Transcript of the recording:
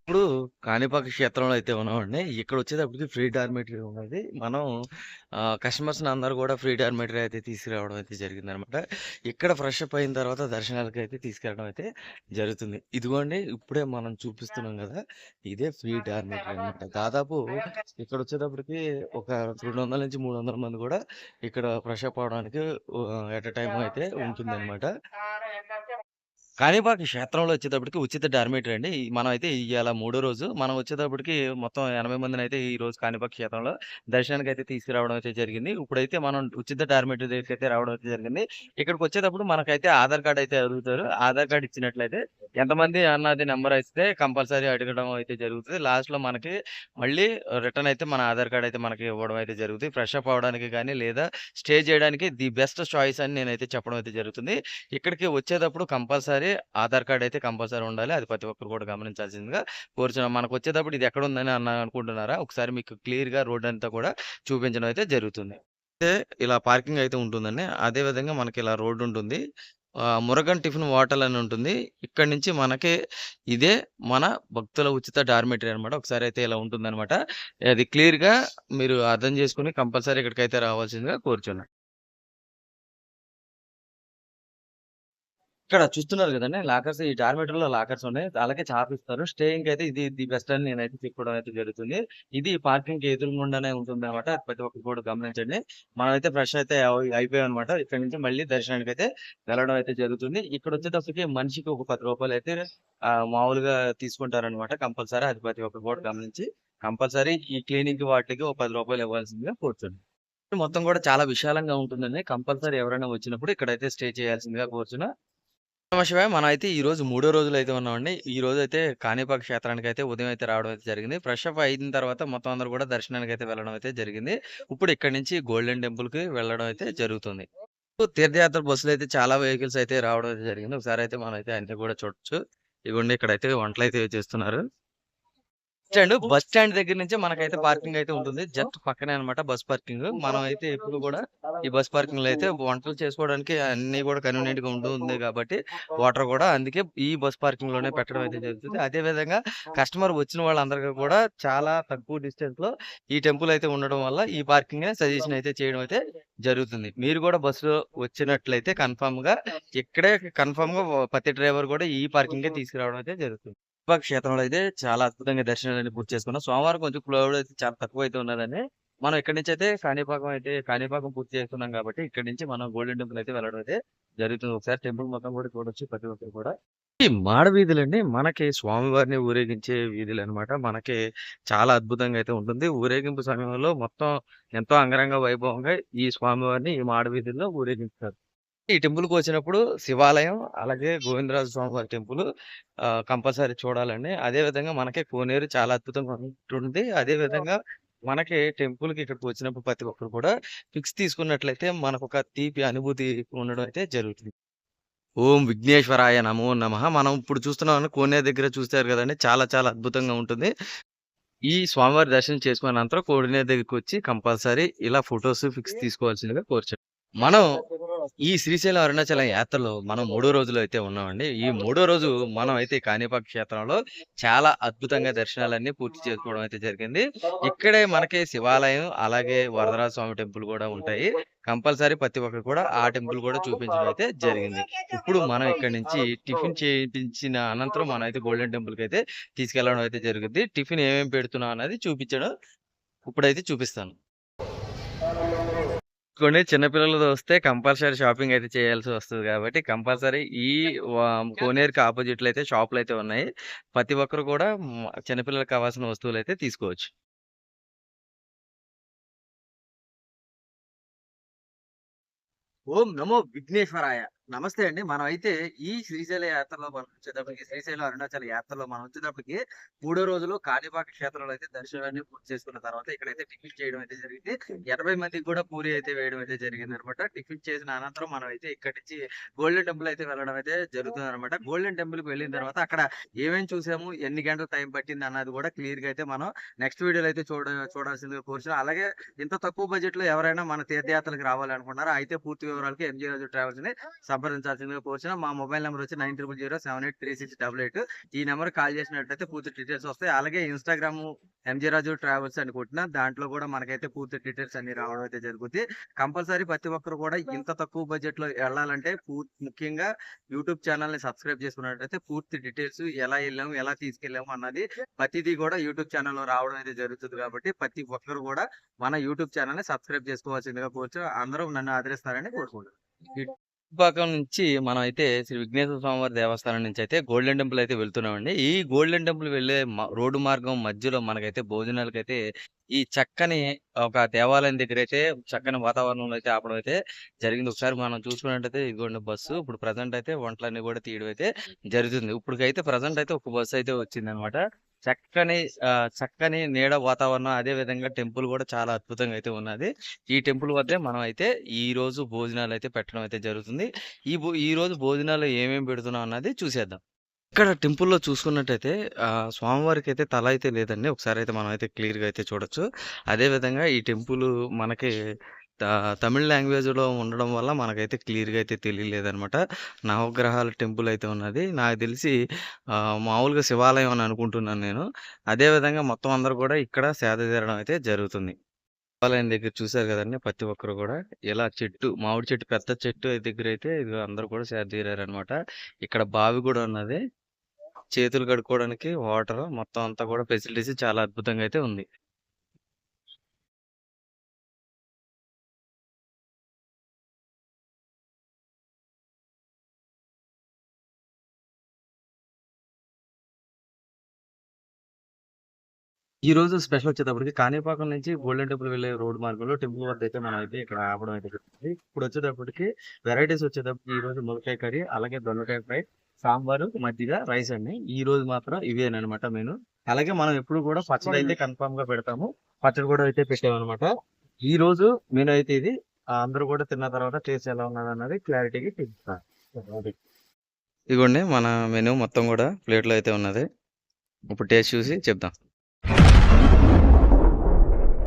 ఇప్పుడు కాణిపాక క్షేత్రంలో అయితే ఉన్నామండి. ఇక్కడొచ్చేటప్పటికి ఫ్రీ డార్మిటరీ ఉన్నది. మనం కస్టమర్స్‌ని అందరూ గూడా ఫ్రీ డార్మిటరీ అయితే తీసుకురావడం అయితే జరిగిందనమాట. ఇక్కడ ఫ్రెష్ అప్ అయిన తర్వాత దర్శనాలకైతే తీసుకెళ్ళడం అయితే జరుగుతుంది. ఇదిగోండి ఇప్పుడే మనం చూపిస్తున్నాం గదా! ఇదే ఫ్రీ డార్మిటరీ అనమాట. దాదాపు ఇక్కడొచ్చేటప్పటికి ఒక 200-300 మంది గూడా ఇక్కడ ఫ్రెష్ అప్ అవ్వడానికి ఎట్ ఎ టైమ్ అయితే ఉంటుందనమాట. కాణిపాక క్షేత్రంలో వచ్చేటప్పటికి ఉచిత డార్మిటరీ అండి. మనమైతే ఇయాల మూడో రోజు. మనం వచ్చేటప్పటికి మొత్తం 80 మందినైతే ఈరోజు కాణిపాక క్షేత్రంలో దర్శనానికైతే తీసుకురావడం అయితే జరిగింది. ఇప్పుడైతే మనం ఉచిత డార్మిటరీ దగ్గరికైతే రావడం అయితే జరిగింది. ఇక్కడికొచ్చేటప్పుడు మనకైతే ఆధార్ కార్డ్ అయితే అడుగుతారు. ఆధార్ కార్డ్ ఇచ్చినట్లయితే ఎంతమంది అన్నది నంబర్ ఇస్తే కంపల్సరీ అడగడం అయితే జరుగుతది. లాస్ట్‌లో మనకి మళ్ళీ రిటర్న్ అయితే మన ఆధార్ కార్డ్ అయితే మనకి ఇవ్వడం అయితే జరుగుతది. ఫ్రెష్ అప్ అవ్వడానికి గాని, లేదా స్టే చేయడానికి ది బెస్ట్ చాయిస్ అని నేనైతే చెప్పడం అయితే జరుగుతుంది. ఇక్కడికి వచ్చేటప్పుడు కంపల్సరీ ఆధార్ కార్డ్ అయితే కంపల్సరీ ఉండాలి. అది ప్రతి ఒక్కరు కూడా గమనించాల్సిందిగా కోరుచున్నాం. మనకొచ్చేటప్పుడు ఇది ఎక్కడుందని అనుకుంటున్నారా? ఒకసారి మీకు క్లియర్‌గా రోడ్డంతా కూడా చూపించడం అయితే జరుగుతుంది. అయితే ఇలా పార్కింగ్ అయితే ఉంటుందండి. అదే విధంగా మనకి ఇలా రోడ్డుంటుంది. మురగన్ టిఫిన్ హోటల్ అని ఉంటుంది. ఇక్కడి నుంచి మనకి ఇదే మన భక్తుల ఉచిత డార్మిటరీ అనమాట. ఒకసారి అయితే ఇలా ఉంటుందనమాట. అది క్లియర్‌గా మీరు అర్థం చేసుకొని కంపల్సరీ ఇక్కడికైతే రావాల్సిందిగా కోరుచున్నాను. ఇక్కడ చూస్తున్నారు గదండీ! లాకర్స్ ఈ డార్మిటరీలో లాకర్స్ ఉన్నాయి. అలాగే చాపిస్తారు. స్టేయింగ్‌కయితే ఇది ది బెస్ట్ అని నేనైతే చెప్పడం అయితే జరుగుతుంది. ఇది పార్కింగ్‌కి ఎదురుగుండానే ఉంటుందనమాట. ప్రతి ఒక్కరు కూడా గమనించండి. మనమైతే ఫ్రెష్ అయితే అయిపోయామనమాట. ఇక్కడి నుంచి మళ్ళీ దర్శనానికైతే వెళ్ళడం అయితే జరుగుతుంది. ఇక్కడొచ్చేటప్పటికి మనిషికి ఒక రూ. 10 అయితే మామూలుగా తీసుకుంటారనమాట. కంపల్సరీ అది ప్రతి ఒక్కరు కూడా గమనించి కంపల్సరీ ఈ క్లీనింగ్‌కి వాటికి ఒక రూ. 10 ఇవ్వాల్సిందిగా కోరుచున్నాను. మొత్తం కూడా చాలా విశాలంగా ఉంటుందండి. కంపల్సరీ ఎవరైనా వచ్చినప్పుడు ఇక్కడైతే స్టే చేయాల్సిందిగా కోరుచున్నా. నమ శివాయ. మనమైతే ఈరోజు మూడో రోజులైతే ఉన్నామండి. ఈరోజైతే కాణిపాక క్షేత్రానికైతే ఉదయం అయితే రావడం అయితే జరిగింది. ఫ్రెష్ అప్ అయిన తర్వాత మొత్తం అందరూ కూడా దర్శనానికైతే వెళ్ళడం అయితే జరిగింది. ఇప్పుడు ఇక్కడి నుంచి గోల్డెన్ టెంపుల్‌కి వెళ్ళడం అయితే జరుగుతుంది. తీర్థయాత్ర బస్సులైతే చాలా వెహికల్స్ అయితే రావడం అయితే జరిగింది. ఒకసారైతే మనమైతే అన్నీ కూడా చూడొచ్చు. ఇగోండి ఇక్కడైతే వంటలైతే చేస్తున్నారు. బస్ స్టాండ్ దగ్గర నుంచే మనకైతే పార్కింగ్ అయితే ఉంటుంది. జస్ట్ పక్కనే అన్నమాట బస్ పార్కింగ్. మనం అయితే ఎప్పుడు కూడా ఈ బస్ పార్కింగ్‌లో అయితే వంటలు చేసుకోవడానికి అన్నీ కూడా కన్వీనియంట్‌గా ఉంటుంది కాబట్టి వాటర్ కూడా అందుకే ఈ బస్ పార్కింగ్‌లోనే పెట్టడం అయితే జరుగుతుంది. అదే విధంగా కస్టమర్ వచ్చిన వాళ్ళందరికీ కూడా చాలా తక్కువ డిస్టెన్స్‌లో ఈ టెంపుల్ అయితే ఉండడం వల్ల ఈ పార్కింగే సజెషన్ అయితే చేయడం అయితే జరుగుతుంది. మీరు కూడా బస్సులో వచ్చినట్లయితే ఇక్కడే కన్ఫర్మ్‌గా ప్రతి డ్రైవర్ కూడా ఈ పార్కింగే తీసుకురావడం అయితే జరుగుతుంది. క్షేత్రంలో అయితే చాలా అద్భుతంగా దర్శనాలన్నీ పూర్తి చేసుకున్నాం. సోమవారం కొంచెం క్రౌడ్ అయితే చాలా తక్కువైతే ఉన్నదని, మనం ఇక్కడి నుంచయితే కాణిపాకం పూర్తి చేసుకున్నాం కాబట్టి, ఇక్కడి నుంచి మనం గోల్డెన్ టెంపుల్ అయితే వెళ్ళడం అయితే జరుగుతుంది. ఒకసారి టెంపుల్ మొత్తం కూడా చూడొచ్చు ప్రతి ఒక్కరు కూడా. ఈ మాడ వీధులండి మనకి స్వామివారిని ఊరేగించే వీధులనమాట. మనకి చాలా అద్భుతంగా అయితే ఉంటుంది. ఊరేగింపు సమయంలో మొత్తం ఎంతో అంగరంగ వైభవంగా ఈ స్వామివారిని ఈ మాడ వీధుల్లో ఊరేగిస్తారు. ఈ టెంపుల్‌కొచ్చినప్పుడు శివాలయం, అలాగే గోవిందరాజ స్వామివారి టెంపుల్ కంపల్సరీ చూడాలండి. అదే విధంగా మనకి కోనేరు చాలా అద్భుతంగా ఉంటుంది. అదే విధంగా మనకి టెంపుల్‌కి ఇక్కడికి వచ్చినప్పుడు ప్రతి ఒక్కరు కూడా ఫిక్స్ తీసుకున్నట్లయితే మనకొక తీపి అనుభూతి ఉండడం అయితే జరుగుతుంది. ఓం విఘ్నేశ్వరాయ నమో నమః. మనం ఇప్పుడు చూస్తున్నాం కోనేరు దగ్గర చూసారు కదండీ! చాలా చాలా అద్భుతంగా ఉంటుంది. ఈ స్వామివారి దర్శనం చేసుకున్న అనంతరం కోనేరు దగ్గరికొచ్చి కంపల్సరీ ఇలా ఫోటోస్ ఫిక్స్ తీసుకోవాల్సిందిగా కోరుచున్నాను. మనం ఈ శ్రీశైలం అరుణాచలం యాత్రలో మనం మూడో రోజులో అయితే ఉన్నామండి. ఈ మూడో రోజు మనం అయితే కాణిపాక క్షేత్రంలో చాలా అద్భుతంగా దర్శనాలన్నీ పూర్తి చేసుకోవడం అయితే జరిగింది. ఇక్కడే మనకి శివాలయం, అలాగే వరదరాజ స్వామి టెంపుల్ కూడా ఉంటాయి. కంపల్సరీ ప్రతి ఒక్కరు కూడా ఆ టెంపుల్ కూడా చూపించడం అయితే జరిగింది. ఇప్పుడు మనం ఇక్కడి నుంచి టిఫిన్ చేపించిన అనంతరం మనం అయితే గోల్డెన్ టెంపుల్‌కైతే తీసుకెళ్ళడం అయితే జరుగుద్ది. టిఫిన్ ఏమేమి పెడుతున్నాం అన్నది చూపించడం ఇప్పుడైతే చూపిస్తాను. కొన్ని చిన్న పిల్లలతో వస్తే కంపల్సరీ షాపింగ్ అయితే చేయాల్సి వస్తది కాబట్టి కంపల్సరీ ఈ వా కోనేరుకి అపోజిట్‌లో అయితే షాపులైతే ఉన్నాయి. ప్రతి ఒక్కరు కూడా చిన్న పిల్లలకి కావాల్సిన వస్తువులైతే తీసుకోవచ్చు. ఓం నమో విఘ్నేశ్వరాయ! నమస్తే అండి. మనమైతే ఈ శ్రీశైల యాత్రలో మనం వచ్చేటప్పటికి శ్రీశైలం అరుణాచల యాత్రలో మనం వచ్చేటప్పటికి మూడో రోజులో కాణిపాక క్షేత్రంలో అయితే దర్శనాన్ని పూర్తి చేసుకున్న తర్వాత ఇక్కడైతే టిఫిన్ చేయడం అయితే జరిగింది. 80 మందికి కూడా పూరి అయితే వేయడం అయితే జరిగిందనమాట. టిఫిన్ చేసిన అనంతరం మనమైతే ఇక్కడి నుంచి గోల్డెన్ టెంపుల్ అయితే వెళ్ళడం అయితే జరుగుతుందనమాట. గోల్డెన్ టెంపుల్‌కి వెళ్ళిన తర్వాత అక్కడ ఏమేమి చూసాము, ఎన్ని గంటలు టైం పట్టింది అన్నది కూడా క్లియర్‌గా అయితే మనం నెక్స్ట్ వీడియోలో అయితే చూడాల్సిందిగా కోరుచున్నాం. అలాగే ఇంత తక్కువ బడ్జెట్‌లో ఎవరైనా మన తీర్థయాత్రలకు రావాలనుకుంటున్నారా? అయితే పూర్తి వివరాలకి ఎంజే రాజు ట్రావెల్స్‌ని సంప్రదించాల్సిందిగా కోరుచున్నాం. మా మొబైల్ నెంబర్ వచ్చి 9007836688. ఈ నెంబర్ కాల్ చేసినట్లయితే పూర్తి డీటెయిల్స్ వస్తాయి. అలాగే ఇన్‌స్టాగ్రామ్ ఎంజే రాజు ట్రావెల్స్ అని కొట్టినా దాంట్లో కూడా మనకైతే పూర్తి డీటెయిల్స్ అన్ని రావడం అయితే జరుగుద్ది. కంపల్సరీ ప్రతి ఒక్కరు కూడా ఇంత తక్కువ బడ్జెట్‌లో ఎళ్ళాలంటే ముఖ్యంగా యూట్యూబ్ ఛానెల్‌ని సబ్స్క్రైబ్ చేసుకున్నట్టయితే పూర్తి డీటెయిల్స్ ఎలా ఎళ్ళాము, ఎలా తీసుకెళ్ళాము అన్నది ప్రతిదీ కూడా యూట్యూబ్ ఛానెల్‌లో రావడం అయితే జరుగుతుంది కాబట్టి ప్రతి ఒక్కరు కూడా మన యూట్యూబ్ ఛానెల్‌ని సబ్స్క్రైబ్ చేసుకోవాల్సిందిగా అందరూ నన్ను ఆదరిస్తారని కోరుకుంటున్నాను. ఇటుపక్కల నుంచి మనం అయితే శ్రీ విఘ్నేశ్వర స్వామివారి దేవస్థానం నుంచి అయితే గోల్డెన్ టెంపుల్ అయితే వెళ్తున్నామండి. ఈ గోల్డెన్ టెంపుల్ వెళ్ళే రోడ్డు మార్గం మధ్యలో మనకైతే భోజనాలకైతే ఈ చక్కని ఒక దేవాలయం దగ్గర అయితే చక్కని వాతావరణంలో అయితే ఆపడం అయితే జరిగింది. ఒకసారి మనం చూసుకున్నట్టయితే ఇదిగోండి బస్సు. ఇప్పుడు ప్రజెంట్ అయితే వంటలన్నీ కూడా తీయడం అయితే జరుగుతుంది. ఇప్పటికైతే ప్రజెంట్ అయితే ఒక బస్సు అయితే వచ్చిందనమాట. చక్కని చక్కని నీడ వాతావరణం, అదే విధంగా టెంపుల్ కూడా చాలా అద్భుతంగా అయితే ఉన్నది. ఈ టెంపుల్ వద్దే మనం అయితే ఈ రోజు భోజనాలు అయితే పెట్టడం అయితే జరుగుతుంది. ఈ రోజు భోజనాలు ఏమేమి పెడుతున్నాం అన్నది చూసేద్దాం. ఇక్కడ టెంపుల్‌లో చూసుకున్నట్టయితే స్వామివారికి అయితే తల అయితే లేదండి. ఒకసారి అయితే మనం అయితే క్లియర్‌గా అయితే చూడొచ్చు. అదే విధంగా ఈ టెంపుల్ మనకి తమిళ్ లాంగ్వేజ్‌లో ఉండడం వల్ల మనకైతే క్లియర్‌గా అయితే తెలియలేదనమాట. నవగ్రహాల టెంపుల్ అయితే ఉన్నది. నాకు తెలిసి మామూలుగా శివాలయం అని అనుకుంటున్నాను నేను. అదే విధంగా మొత్తం అందరూ కూడా ఇక్కడ సేద తీరడం అయితే జరుగుతుంది. శివాలయం దగ్గర చూసారు కదండీ! ప్రతి ఒక్కరు కూడా ఇలా మామిడి చెట్టు, పెద్ద చెట్టు దగ్గర అయితే ఇదిగో అందరూ కూడా సేద తీరారనమాట. ఇక్కడ బావి కూడా ఉన్నది. చేతులు కడుక్కోవడానికి వాటర్ మొత్తం అంతా కూడా ఫెసిలిటీస్ చాలా అద్భుతంగా అయితే ఉంది. ఈ రోజు స్పెషల్ వచ్చేటప్పటికి కాణిపాకం నుంచి గోల్డెన్ టెంపుల్ వెళ్ళే రోడ్ మార్గంలో టెంపుల్ వద్ద అయితే మనం అయితే ఇక్కడ ఆపడం అయితే జరుగుతుంది. ఇప్పుడు వచ్చేటప్పటికి వెరైటీస్ వచ్చేటప్పటికి ఈ రోజు ములక్కాయ కర్రీ, అలాగే దొండకాయ ఫ్రై, సాంబారు, మజ్జిగ, రైస్ అండి. ఈ రోజు మాత్రం ఇవేనమాట మెను. అలాగే మనం ఎప్పుడు కూడా పచ్చడి అయితే కన్ఫామ్ గా పెడతాము. పచ్చడి కూడా అయితే పెట్టామన్నమాట. ఈ రోజు మెను అయితే ఇది. అందరూ కూడా తిన్న తర్వాత టేస్ట్ ఎలా ఉన్నది అన్నది క్లారిటీగా చూపిస్తాను. ఇదిగోండి మన మెను మొత్తం కూడా ప్లేట్లో అయితే ఉన్నది. ఇప్పుడు టేస్ట్ చూసి చెప్దాం.